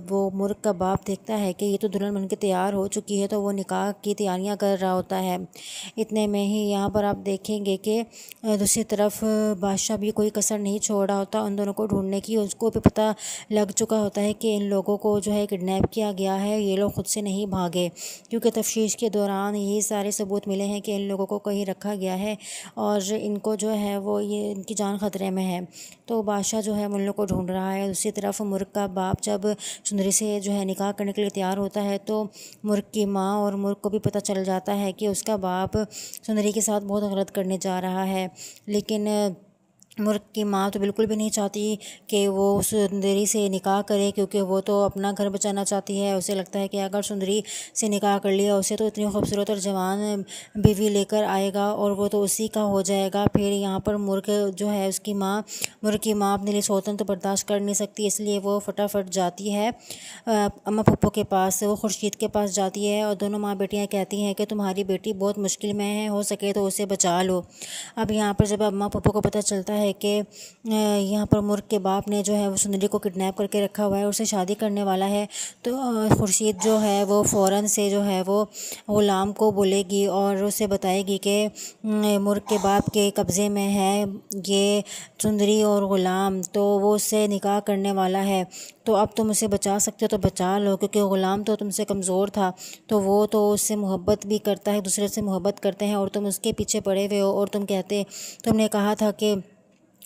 वो मुर्क का बाप देखता है कि ये तो दुल्हन बनकर तैयार हो चुकी है तो वो निकाह की तैयारियां कर रहा होता है। इतने में ही यहाँ पर आप देखेंगे कि दूसरी तरफ बादशाह भी कोई कसर नहीं छोड़ रहा होता उन दोनों को ढूंढने की। उसको भी पता लग चुका होता है कि इन लोगों को जो है किडनैप किया गया है, ये लोग खुद से नहीं भागे, क्योंकि तफ्तीश के दौरान यही सारे सबूत मिले हैं कि इन लोगों को कहीं रखा गया है और इनको जो है वो ये इनकी जान ख़तरे में है। तो बादशाह जो है उन लोगों को ढूंढ रहा है। दूसरी तरफ मुर्क का बाप जब सुंदरी से जो है निकाह करने के लिए तैयार होता है तो मुर्क की माँ और मुर्क को भी पता चल जाता है कि उसका बाप सुंदरी के साथ बहुत गलत करने जा रहा है। लेकिन मुर्क की माँ तो बिल्कुल भी नहीं चाहती कि वो सुंदरी से निकाह करे, क्योंकि वो तो अपना घर बचाना चाहती है। उसे लगता है कि अगर सुंदरी से निकाह कर लिया उसे तो इतनी खूबसूरत और जवान बीवी लेकर आएगा और वो तो उसी का हो जाएगा। फिर यहाँ पर मुर्क जो है उसकी माँ मुर्क की माँ अपने लिए सौतन तो बर्दाश्त कर नहीं सकती, इसलिए वो फटाफट जाती है अम्मा पप्पो के पास। वो खुर्शीद के पास जाती है और दोनों माँ बेटियाँ कहती हैं कि तुम्हारी बेटी बहुत मुश्किल में है, हो सके तो उसे बचा लो। अब यहाँ पर जब अम्मा पप्पो को पता चलता है है कि यहाँ पर मुर्ग के बाप ने जो है वो सुंदरी को किडनैप करके रखा हुआ है और उससे शादी करने वाला है। तो खुर्शीद जो है वो फ़ौरन से जो है वो ग़ुलाम को बोलेगी और उसे बताएगी कि मुर्ग के बाप के कब्ज़े में है ये सुंदरी और ग़ुलाम, तो वो उससे निकाह करने वाला है। तो अब तुम उसे बचा सकते हो तो बचा लो, क्योंकि ग़ुलाम तो तुमसे कमज़ोर था, तो वो तो उससे मोहब्बत भी करता है, दूसरे से मोहब्बत करते हैं और तुम उसके पीछे पड़े हुए हो। और तुमने कहा था कि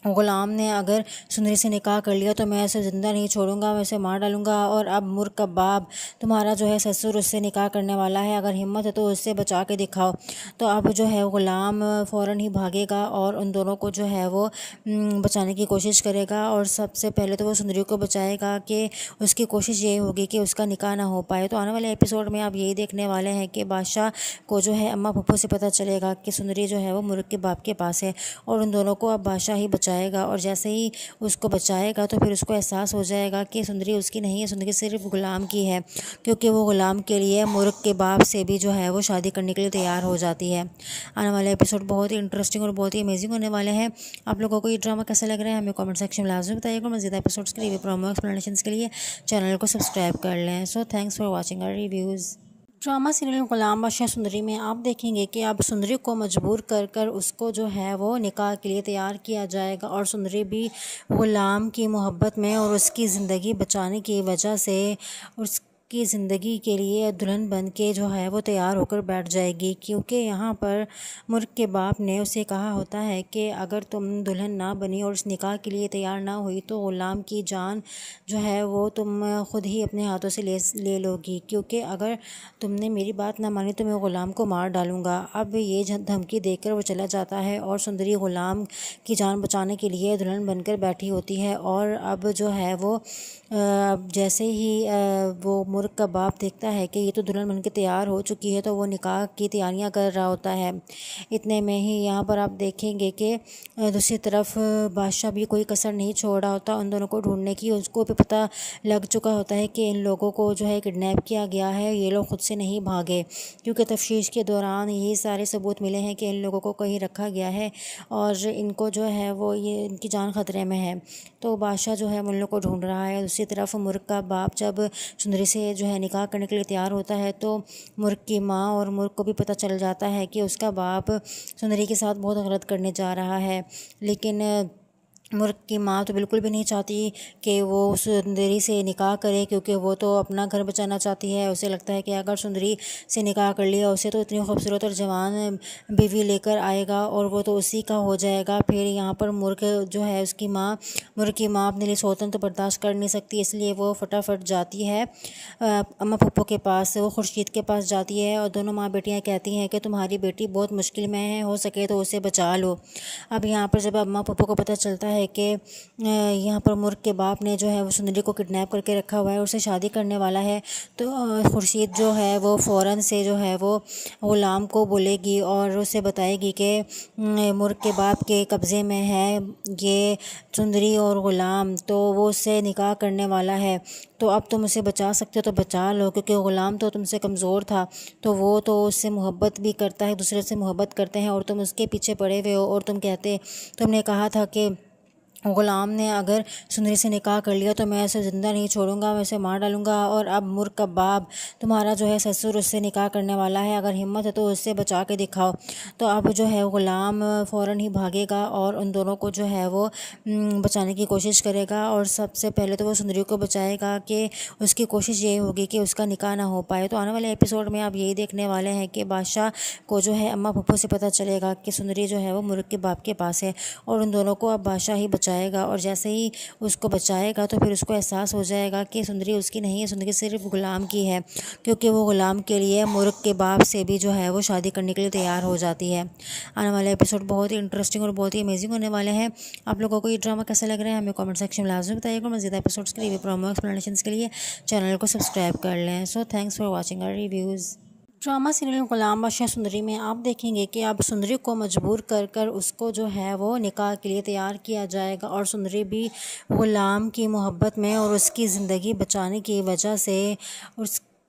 ग़ुलाम ने अगर सुंदरी से निकाह कर लिया तो मैं उसे ज़िंदा नहीं छोड़ूंगा, मैं उसे मार डालूंगा। और अब मुर्ग का बाप तुम्हारा जो है ससुर उससे निकाह करने वाला है, अगर हिम्मत है तो उससे बचा के दिखाओ। तो अब जो है ग़ुलाम फ़ौरन ही भागेगा और उन दोनों को जो है वो बचाने की कोशिश करेगा। और सबसे पहले तो वो सुंदरी को बचाएगा कि उसकी कोशिश ये होगी कि उसका निकाह ना हो पाए। तो आने वाले एपिसोड में आप यही देखने वाले हैं कि बादशाह को जो है अम्मा पप्पू से पता चलेगा कि सुंदरी जो है वो मुर्ग के बाप के पास है और उन दोनों को अब बादशाह ही बचाएगा। और जैसे ही उसको बचाएगा तो फिर उसको एहसास हो जाएगा कि सुंदरी उसकी नहीं है, सुंदरी सिर्फ ग़ुलाम की है, क्योंकि वो ग़ुलाम के लिए मुर्ग के बाप से भी जो है वो शादी करने के लिए तैयार हो जाती है। आने वाले एपिसोड बहुत ही इंटरेस्टिंग और बहुत ही अमेजिंग होने वाले हैं। आप लोगों को ये ड्रामा कैसा लग रहा है हमें कमेंट सेक्शन में लाजमी बताइएगा। मज़ीद एपिसोड्स के लिए प्रोमो एक्सप्लेनेशन के लिए चैनल को सब्सक्राइब कर लें। So thanks for watching our reviews. Drama serial Ghulam Badshah Sundari में आप देखेंगे कि अब सुंदरी को मजबूर कर उसको जो है वो निकाह के लिए तैयार किया जाएगा और सुंदरी भी ग़ुलाम की मोहब्बत में और उसकी ज़िंदगी बचाने की वजह से उसकी ज़िंदगी के लिए दुल्हन बन के जो है वो तैयार होकर बैठ जाएगी। क्योंकि यहाँ पर मुर्ग के बाप ने उसे कहा होता है कि अगर तुम दुल्हन ना बनी और इस निकाह के लिए तैयार ना हुई तो ग़ुलाम की जान जो है वो तुम ख़ुद ही अपने हाथों से ले लोगी, क्योंकि अगर तुमने मेरी बात ना मानी तो मैं ग़ुलाम को मार डालूँगा। अब ये धमकी देकर वो चला जाता है और सुंदरी ग़ुलाम की जान बचाने के लिए दुल्हन बनकर बैठी होती है। और अब जो है वो जैसे ही वो मुर्ग का बाप देखता है कि ये तो दुल्हन बनकर तैयार हो चुकी है तो वो निकाह की तैयारियां कर रहा होता है। इतने में ही यहाँ पर आप देखेंगे कि दूसरी तरफ बादशाह भी कोई कसर नहीं छोड़ रहा होता उन दोनों को ढूंढने की। उसको भी पता लग चुका होता है कि इन लोगों को जो है किडनैप किया गया है, ये लोग खुद से नहीं भागे, क्योंकि तफ्तीश के दौरान यही सारे सबूत मिले हैं कि इन लोगों को कहीं रखा गया है और इनको जो है वो ये इनकी जान ख़तरे में है। तो बादशाह जो है उन लोगों को ढूंढ रहा है। दूसरी तरफ मुर्ग का बाप जब सुंदरी से जो है निकाह करने के लिए तैयार होता है तो मुर्ग की माँ और मुर्ग को भी पता चल जाता है कि उसका बाप सुंदरी के साथ बहुत गलत करने जा रहा है। लेकिन मुर्ग की माँ तो बिल्कुल भी नहीं चाहती कि वो सुंदरी से निकाह करे, क्योंकि वो तो अपना घर बचाना चाहती है। उसे लगता है कि अगर सुंदरी से निकाह कर लिया उसे तो इतनी खूबसूरत और जवान बीवी लेकर आएगा और वो तो उसी का हो जाएगा। फिर यहाँ पर मुर्ग जो है उसकी माँ मुर्ग की माँ अपने लिए सौतन तो बर्दाश्त कर नहीं सकती, इसलिए वो फटाफट जाती है अम्मा पप्पू के पास, वो खुर्शीद के पास जाती है और दोनों माँ बेटियाँ कहती हैं कि तुम्हारी बेटी बहुत मुश्किल में है, हो सके तो उसे बचा लो। अब यहाँ पर जब अम्मा पप्पू को पता चलता है कि यहाँ पर मुर्ग के बाप ने जो है वो सुंदरी को किडनैप करके रखा हुआ है और उससे शादी करने वाला है, तो खुर्शीद जो है वो फ़ौरन से जो है वो ग़ुलाम को बोलेगी और उसे बताएगी कि मुर्ग के बाप के कब्ज़े में है ये सुंदरी और ग़ुलाम, तो वो उससे निकाह करने वाला है। तो अब तुम उसे बचा सकते हो तो बचा लो, क्योंकि ग़ुलाम तो तुमसे कमज़ोर था, तो वो तो उससे मोहब्बत भी करता है, दूसरे से मोहब्बत करते हैं और तुम उसके पीछे पड़े हुए हो। और तुमने कहा था कि ग़ुलाम ने अगर सुंदरी से निकाह कर लिया तो मैं उसे ज़िंदा नहीं छोड़ूंगा, मैं उसे मार डालूंगा। और अब मुर्ग का बाप तुम्हारा जो है ससुर उससे निकाह करने वाला है, अगर हिम्मत है तो उससे बचा के दिखाओ। तो अब जो है ग़ुलाम फ़ौरन ही भागेगा और उन दोनों को जो है वो बचाने की कोशिश करेगा। और सबसे पहले तो वो सुंदरी को बचाएगा कि उसकी कोशिश ये होगी कि उसका निकाह ना हो पाए। तो आने वाले एपिसोड में आप यही देखने वाले हैं कि बादशाह को जो है अम्मा पप्पू से पता चलेगा कि सुंदरी जो है वो मुर्ग के बाप के पास है और उन दोनों को अब बादशाह ही बचाएगा। और जैसे ही उसको बचाएगा तो फिर उसको एहसास हो जाएगा कि सुंदरी उसकी नहीं है, सुंदरी सिर्फ ग़ुलाम की है, क्योंकि वो ग़ुलाम के लिए मुर्ग के बाप से भी जो है वो शादी करने के लिए तैयार हो जाती है। आने वाले एपिसोड बहुत ही इंटरेस्टिंग और बहुत ही अमेजिंग होने वाले हैं। आप लोगों को ये ड्रामा कैसा लग रहा है हमें कमेंट सेक्शन में लाजमी बताइएगा। मज़ीद एपिसोड्स के लिए प्रोमो एक्सप्लेनेशन के लिए चैनल को सब्सक्राइब कर लें। So thanks for watching our reviews. Drama serial Ghulam Badshah Sundari में आप देखेंगे कि अब सुंदरी को मजबूर कर उसको जो है वो निकाह के लिए तैयार किया जाएगा और सुंदरी भी ग़ुलाम की मोहब्बत में और उसकी ज़िंदगी बचाने की वजह से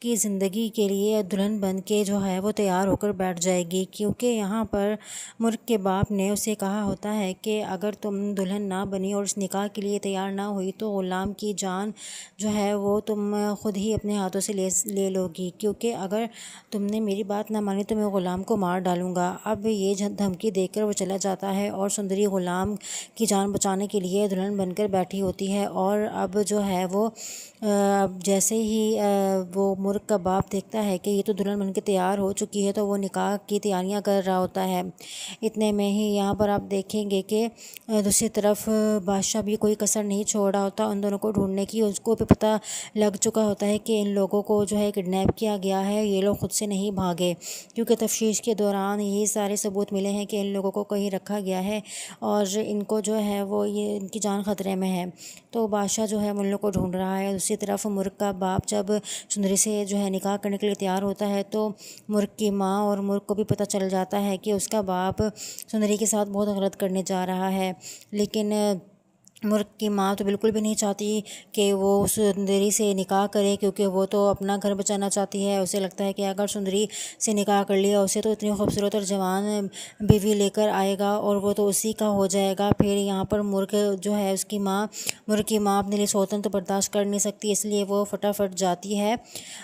की ज़िंदगी के लिए दुल्हन बन के जो है वो तैयार होकर बैठ जाएगी, क्योंकि यहाँ पर मुर्क के बाप ने उसे कहा होता है कि अगर तुम दुल्हन ना बनी और इस निकाह के लिए तैयार ना हुई तो ग़ुलाम की जान जो है वो तुम ख़ुद ही अपने हाथों से ले लोगी, क्योंकि अगर तुमने मेरी बात ना मानी तो मैं ग़ुलाम को मार डालूँगा। अब ये धमकी देकर वो चला जाता है और सुंदरी ग़ुलाम की जान बचाने के लिए दुल्हन बनकर बैठी होती है। और अब जो है वो जैसे ही वो मुर्क का बाप देखता है कि ये तो दुल्हन बनकर तैयार हो चुकी है तो वो निकाह की तैयारियां कर रहा होता है। इतने में ही यहाँ पर आप देखेंगे कि दूसरी तरफ बादशाह भी कोई कसर नहीं छोड़ रहा होता उन दोनों को ढूंढने की। उसको भी पता लग चुका होता है कि इन लोगों को जो है किडनैप किया गया है, ये लोग खुद से नहीं भागे, क्योंकि तफ्तीश के दौरान यही सारे सबूत मिले हैं कि इन लोगों को कहीं रखा गया है और इनको जो है वो ये इनकी जान ख़तरे में है। तो बादशाह जो है उन लोगों को ढूंढ रहा है। दूसरी तरफ मुर्क का बाप जब सुंदरी से जो है निकाह करने के लिए तैयार होता है तो मुर्क की माँ और मुर्क को भी पता चल जाता है कि उसका बाप सुंदरी के साथ बहुत गलत करने जा रहा है। लेकिन मुर्क की माँ तो बिल्कुल भी नहीं चाहती कि वो सुंदरी से निकाह करे, क्योंकि वो तो अपना घर बचाना चाहती है। उसे लगता है कि अगर सुंदरी से निकाह कर लिया उसे तो इतनी खूबसूरत और जवान बीवी लेकर आएगा और वो तो उसी का हो जाएगा। फिर यहाँ पर मुर्क जो है उसकी माँ मुर्क की माँ अपने लिए सौतन तो बर्दाश्त कर नहीं सकती, इसलिए वो फटाफट जाती है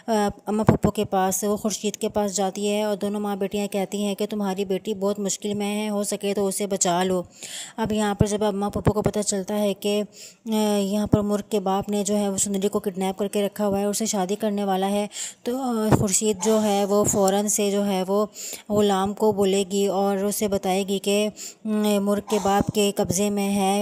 अम्मा पप्पो के पास। वो खुर्शीद के पास जाती है और दोनों माँ बेटियाँ कहती हैं कि तुम्हारी बेटी बहुत मुश्किल में है, हो सके तो उसे बचा लो। अब यहाँ पर जब अम्मा पप्पो को पता चलता है कि यहाँ पर मुर्क के बाप ने जो है वो सुंदरी को किडनैप करके रखा हुआ है और उसे शादी करने वाला है, तो खुर्शीद जो है वो फ़ौरन से जो है वो ग़ुलाम को बोलेगी और उसे बताएगी कि मुर्क के बाप के कब्ज़े में है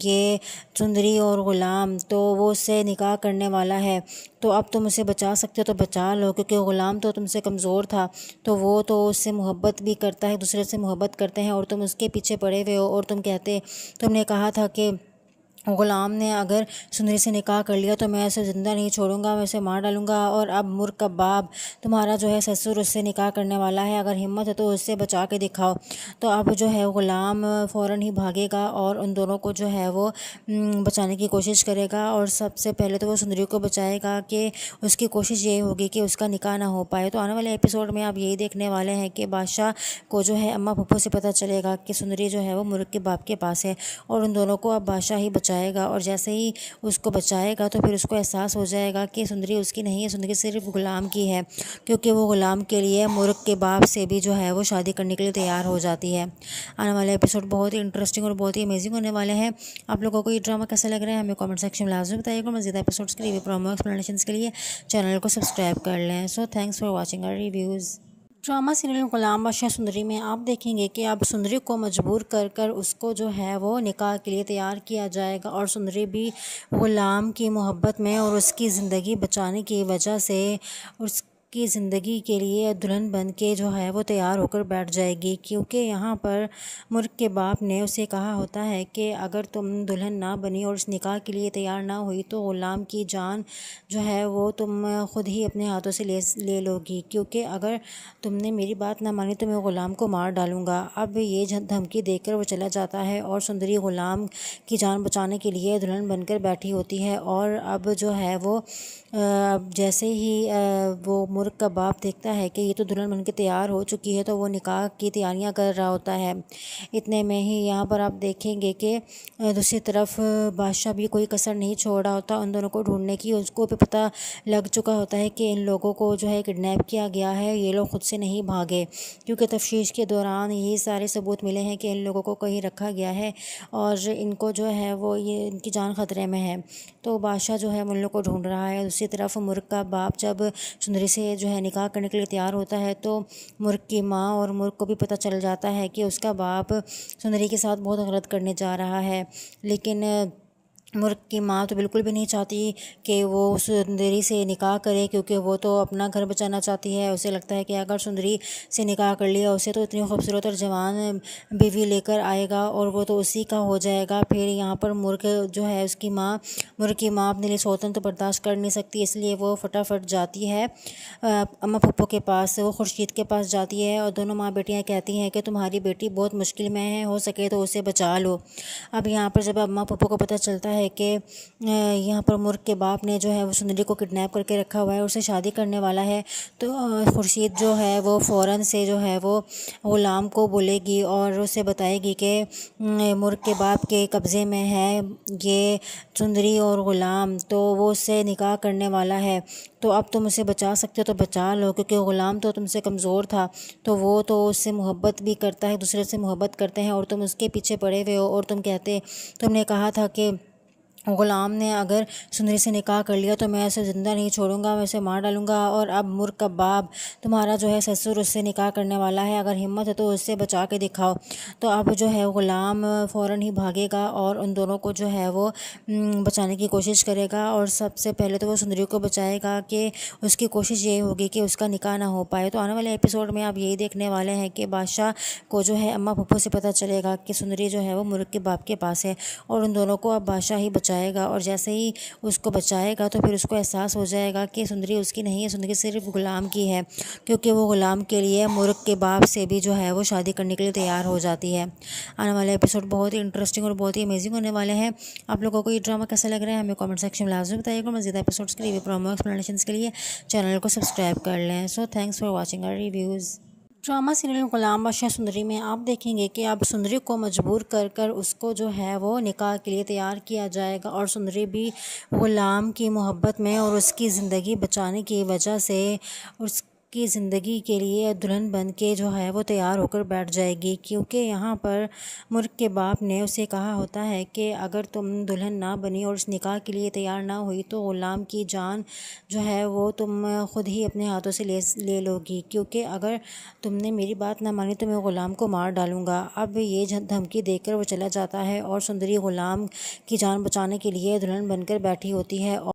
ये सुंदरी और ग़ुलाम, तो वो उससे निकाह करने वाला है। तो अब तुम उसे बचा सकते हो तो बचा लो, क्योंकि ग़ुलाम तो तुमसे कमज़ोर था, तो वो तो उससे मोहब्बत भी करता है, दूसरे से मोहब्बत करते हैं और तुम उसके पीछे पड़े हुए हो। और तुमने कहा था कि ग़ुलाम ने अगर सुंदरी से निकाह कर लिया तो मैं उसे ज़िंदा नहीं छोड़ूंगा, मैं उसे मार डालूंगा। और अब मुर्क का बाप तुम्हारा जो है ससुर उससे निकाह करने वाला है, अगर हिम्मत है तो उससे बचा के दिखाओ। तो अब जो है ग़ुलाम फ़ौरन ही भागेगा और उन दोनों को जो है वो बचाने की कोशिश करेगा। और सबसे पहले तो वो सुंदरी को बचाएगा कि उसकी कोशिश ये होगी कि उसका निकाह ना हो पाए। तो आने वाले एपिसोड में आप यही देखने वाले हैं कि बादशाह को जो है अम्मा पप्पो से पता चलेगा कि सुंदरी जो है वो मुर्क के बाप के पास है और उन दोनों को अब बादशाह ही बचाएगा। और जैसे ही उसको बचाएगा तो फिर उसको एहसास हो जाएगा कि सुंदरी उसकी नहीं है, सुंदरी सिर्फ ग़ुलाम की है, क्योंकि वो ग़ुलाम के लिए मुर्क के बाप से भी जो है वो शादी करने के लिए तैयार हो जाती है। आने वाले एपिसोड बहुत ही इंटरेस्टिंग और बहुत ही अमेजिंग होने वाले हैं। आप लोगों को ये ड्रामा कैसा लग रहा है हमें कमेंट सेक्शन में लाजमी बताइएगा। मज़ीद एपिसोड्स के लिए प्रोमो एक्सप्लेनेशन के लिए चैनल को सब्सक्राइब कर लें। So thanks for watching our reviews. Drama serial Ghulam Badshah Sundari में आप देखेंगे कि अब सुंदरी को मजबूर कर उसको जो है वो निकाह के लिए तैयार किया जाएगा और सुंदरी भी ग़ुलाम की मोहब्बत में और उसकी ज़िंदगी बचाने की वजह से की ज़िंदगी के लिए दुल्हन बन के जो है वो तैयार होकर बैठ जाएगी, क्योंकि यहाँ पर मुर्क के बाप ने उसे कहा होता है कि अगर तुम दुल्हन ना बनी और इस निकाह के लिए तैयार ना हुई तो ग़ुलाम की जान जो है वो तुम ख़ुद ही अपने हाथों से ले लोगी, क्योंकि अगर तुमने मेरी बात ना मानी तो मैं ग़ुलाम को मार डालूँगा। अब ये धमकी देकर वो चला जाता है और सुंदरी ग़ुलाम की जान बचाने के लिए दुल्हन बनकर बैठी होती है। और अब जो है वो जैसे ही वो मुर्क का बाप देखता है कि ये तो दुल्हन बनकर तैयार हो चुकी है तो वो निकाह की तैयारियां कर रहा होता है। इतने में ही यहाँ पर आप देखेंगे कि दूसरी तरफ बादशाह भी कोई कसर नहीं छोड़ रहा होता उन दोनों को ढूंढने की। उसको भी पता लग चुका होता है कि इन लोगों को जो है किडनैप किया गया है, ये लोग खुद से नहीं भागे, क्योंकि तफ्तीश के दौरान यही सारे सबूत मिले हैं कि इन लोगों को कहीं रखा गया है और इनको जो है वो ये इनकी जान ख़तरे में है। तो बादशाह जो है उन लोगों को ढूंढ रहा है। दूसरी तरफ मुर्क का बाप जब सुंदरी से जो है निकाह करने के लिए तैयार होता है तो मुर्क की माँ और मुर्क को भी पता चल जाता है कि उसका बाप सुंदरी के साथ बहुत गलत करने जा रहा है। लेकिन मुर्क की माँ तो बिल्कुल भी नहीं चाहती कि वो सुंदरी से निकाह करे, क्योंकि वो तो अपना घर बचाना चाहती है। उसे लगता है कि अगर सुंदरी से निकाह कर लिया उसे तो इतनी खूबसूरत और जवान बीवी लेकर आएगा और वो तो उसी का हो जाएगा। फिर यहाँ पर मुर्क जो है उसकी माँ मुर्क की माँ अपने लिए सौतन तो बर्दाश्त कर नहीं सकती, इसलिए वो फटाफट जाती है अम्मा पप्पो के पास। वो खुर्शीद के पास जाती है और दोनों माँ बेटियाँ कहती हैं कि तुम्हारी बेटी बहुत मुश्किल में है, हो सके तो उसे बचा लो। अब यहाँ पर जब अम्मा पप्पो को पता चलता है है कि यहाँ पर मुर्क के बाप ने जो है वो सुंदरी को किडनैप करके रखा हुआ है और उससे शादी करने वाला है। तो खुर्शीद जो है वो फ़ौरन से जो है वो ग़ुलाम को बोलेगी और उसे बताएगी कि मुर्क के बाप के कब्ज़े में है ये सुंदरी और ग़ुलाम, तो वो उससे निकाह करने वाला है। तो अब तुम उसे बचा सकते हो तो बचा लो, क्योंकि ग़ुलाम तो तुमसे कमज़ोर था, तो वो तो उससे मोहब्बत भी करता है, दूसरे से मोहब्बत करते हैं और तुम उसके पीछे पड़े हुए हो। और तुमने कहा था कि ग़ुलाम ने अगर सुंदरी से निकाह कर लिया तो मैं उसे ज़िंदा नहीं छोड़ूंगा, मैं उसे मार डालूंगा। और अब मुर्क का बाप तुम्हारा जो है ससुर उससे निकाह करने वाला है, अगर हिम्मत है तो उससे बचा के दिखाओ। तो अब जो है ग़ुलाम फ़ौरन ही भागेगा और उन दोनों को जो है वो बचाने की कोशिश करेगा। और सबसे पहले तो वो सुंदरी को बचाएगा कि उसकी कोशिश ये होगी कि उसका निकाह ना हो पाए। तो आने वाले एपिसोड में आप यही देखने वाले हैं कि बादशाह को जो है अम्मा पप्पू से पता चलेगा कि सुंदरी जो है वो मुर्क के बाप के पास है और उन दोनों को अब बादशाह ही बचाएगा। और जैसे ही उसको बचाएगा तो फिर उसको एहसास हो जाएगा कि सुंदरी उसकी नहीं है, सुंदरी सिर्फ ग़ुलाम की है, क्योंकि वो ग़ुलाम के लिए मुर्क के बाप से भी जो है वो शादी करने के लिए तैयार हो जाती है। आने वाले एपिसोड बहुत ही इंटरेस्टिंग और बहुत ही अमेजिंग होने वाले हैं। आप लोगों को ये ड्रामा कैसा लग रहा है हमें कमेंट सेक्शन में लाजमी बताइएगा। मज़ीद एपिसोड्स के लिए प्रोमो एक्सप्लेनेशन के लिए चैनल को सब्सक्राइब कर लें। So thanks for watching our reviews. Drama serial Ghulam Badshah Sundari में आप देखेंगे कि अब सुंदरी को मजबूर कर उसको जो है वो निकाह के लिए तैयार किया जाएगा और सुंदरी भी ग़ुलाम की मोहब्बत में और उसकी ज़िंदगी बचाने की वजह से उसकी ज़िंदगी के लिए दुल्हन बन के जो है वो तैयार होकर बैठ जाएगी। क्योंकि यहाँ पर मुर्क के बाप ने उसे कहा होता है कि अगर तुम दुल्हन ना बनी और उस निकाह के लिए तैयार ना हुई तो ग़ुलाम की जान जो है वो तुम ख़ुद ही अपने हाथों से ले लोगी, क्योंकि अगर तुमने मेरी बात ना मानी तो मैं ग़ुलाम को मार डालूँगा। अब ये धमकी देकर वो चला जाता है और सुंदरी ग़ुलाम की जान बचाने के लिए दुल्हन बनकर बैठी होती है।